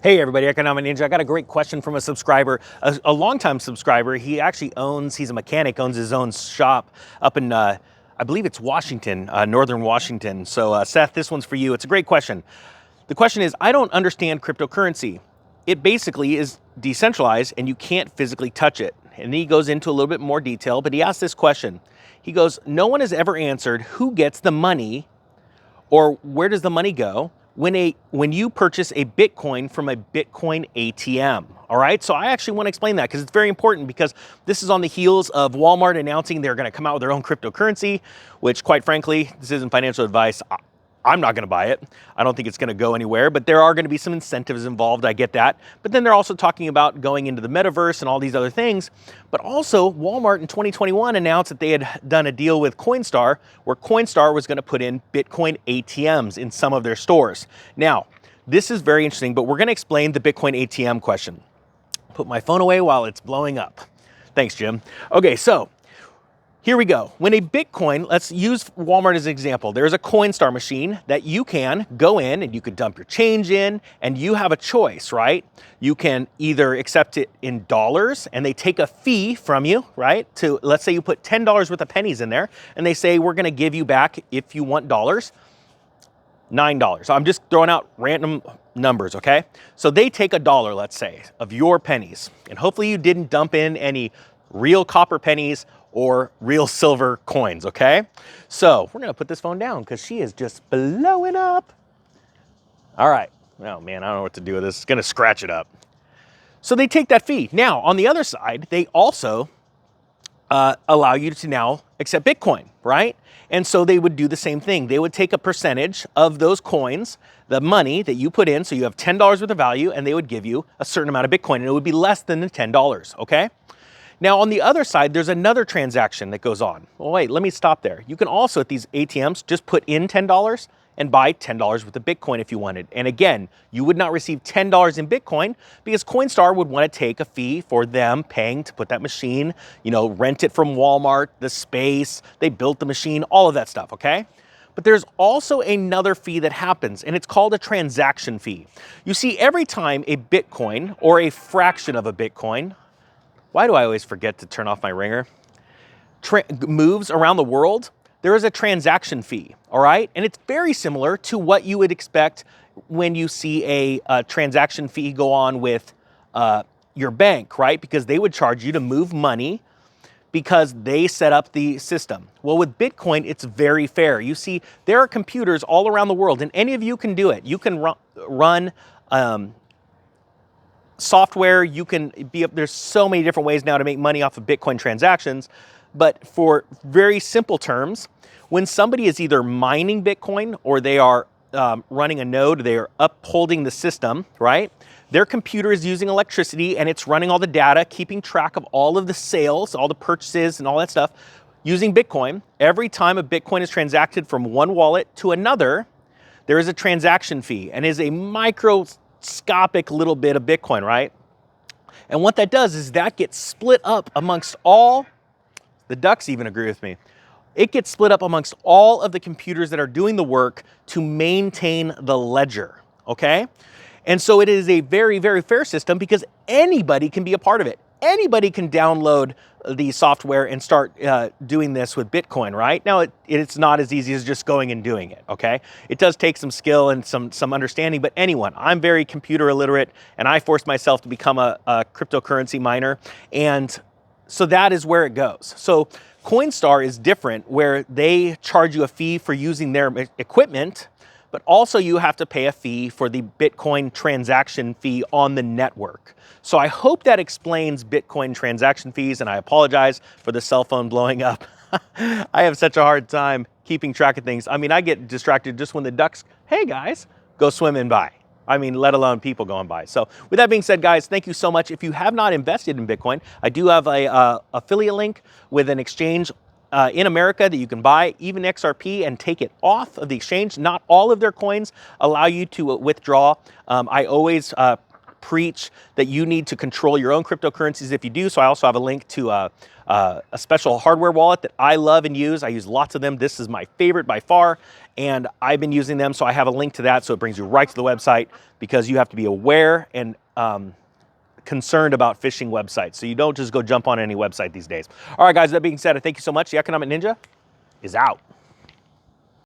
Hey everybody, Economic Ninja. I got a great question from a subscriber, a longtime subscriber. He actually he's a mechanic, owns his own shop up in, I believe it's Washington, Northern Washington. So Seth, this one's for you. It's a great question. The question is, I don't understand cryptocurrency. It basically is decentralized and you can't physically touch it. And he goes into a little bit more detail, but he asked this question. He goes, no one has ever answered who gets the money or where does the money go when you purchase a Bitcoin from a Bitcoin ATM, all right? So I actually want to explain that because it's very important, because this is on the heels of Walmart announcing they're going to come out with their own cryptocurrency, which quite frankly, this isn't financial advice. I'm not going to buy it. I don't think it's going to go anywhere, but there are going to be some incentives involved. I get that. But then they're also talking about going into the metaverse and all these other things. But also Walmart in 2021 announced that they had done a deal with Coinstar, where Coinstar was going to put in Bitcoin ATMs in some of their stores. Now, this is very interesting, but we're going to explain the Bitcoin ATM question. Put my phone away while it's blowing up. Thanks, Jim. Okay, so here we go. When a Bitcoin, let's use Walmart as an example. There's a Coinstar machine that you can go in and you could dump your change in, and you have a choice, right? You can either accept it in dollars and they take a fee from you, right? To, let's say you put $10 worth of pennies in there and they say, we're gonna give you back, if you want dollars, $9. I'm just throwing out random numbers, okay? So they take $1, let's say, of your pennies, and hopefully you didn't dump in any real copper pennies or real silver coins, okay? So we're gonna put this phone down because she is just blowing up. All right, oh man, I don't know what to do with this. It's gonna scratch it up. So they take that fee. Now, on the other side, they also allow you to now accept Bitcoin, right? And so they would do the same thing. They would take a percentage of those coins, the money that you put in, so you have $10 worth of value, and they would give you a certain amount of Bitcoin, and it would be less than the $10, okay? Now, on the other side, there's another transaction that goes on. Well, wait, let me stop there. You can also, at these ATMs, just put in $10 and buy $10 worth of Bitcoin if you wanted. And again, you would not receive $10 in Bitcoin because Coinstar would want to take a fee for them paying to put that machine, you know, rent it from Walmart, the space, they built the machine, all of that stuff, okay? But there's also another fee that happens, and it's called a transaction fee. You see, every time a Bitcoin or a fraction of a Bitcoin, why do I always forget to turn off my ringer? Moves around the world, there is a transaction fee, all right? And it's very similar to what you would expect when you see a transaction fee go on with your bank, right? Because they would charge you to move money because they set up the system. Well, with Bitcoin, it's very fair. You see, there are computers all around the world, and any of you can do it. You can run software, you can be up, there's so many different ways now to make money off of Bitcoin transactions. But for very simple terms, when somebody is either mining Bitcoin or they are running a node, they are upholding the system, right? Their computer is using electricity and it's running all the data, keeping track of all of the sales, all the purchases and all that stuff using Bitcoin. Every time a Bitcoin is transacted from one wallet to another, there is a transaction fee, and is a microscopic little bit of Bitcoin, right? And what that does is that gets split up amongst all, the ducks even agree with me, it gets split up amongst all of the computers that are doing the work to maintain the ledger, okay? And so it is a very, very fair system because anybody can be a part of it. Anybody can download the software and start doing this with Bitcoin, right? Now, it's not as easy as just going and doing it, okay? It does take some skill and some understanding, but anyone, I'm very computer illiterate, and I forced myself to become a cryptocurrency miner, and so that is where it goes. So Coinstar is different, where they charge you a fee for using their equipment, but also you have to pay a fee for the Bitcoin transaction fee on the network. So I hope that explains Bitcoin transaction fees, and I apologize for the cell phone blowing up. I have such a hard time keeping track of things. I mean, I get distracted just when the ducks, hey guys, go swimming by. I mean, let alone people going by. So with that being said, guys, thank you so much. If you have not invested in Bitcoin, I do have a affiliate link with an exchange in America that you can buy even XRP and take it off of the exchange. Not all of their coins allow you to withdraw. I always preach that you need to control your own cryptocurrencies if you do. So I also have a link to a special hardware wallet that I love and use. I use lots of them. This is my favorite by far, and I've been using them. So I have a link to that. So it brings you right to the website, because you have to be aware and concerned about phishing websites. So you don't just go jump on any website these days. All right, guys, that being said, I thank you so much. The Economic Ninja is out.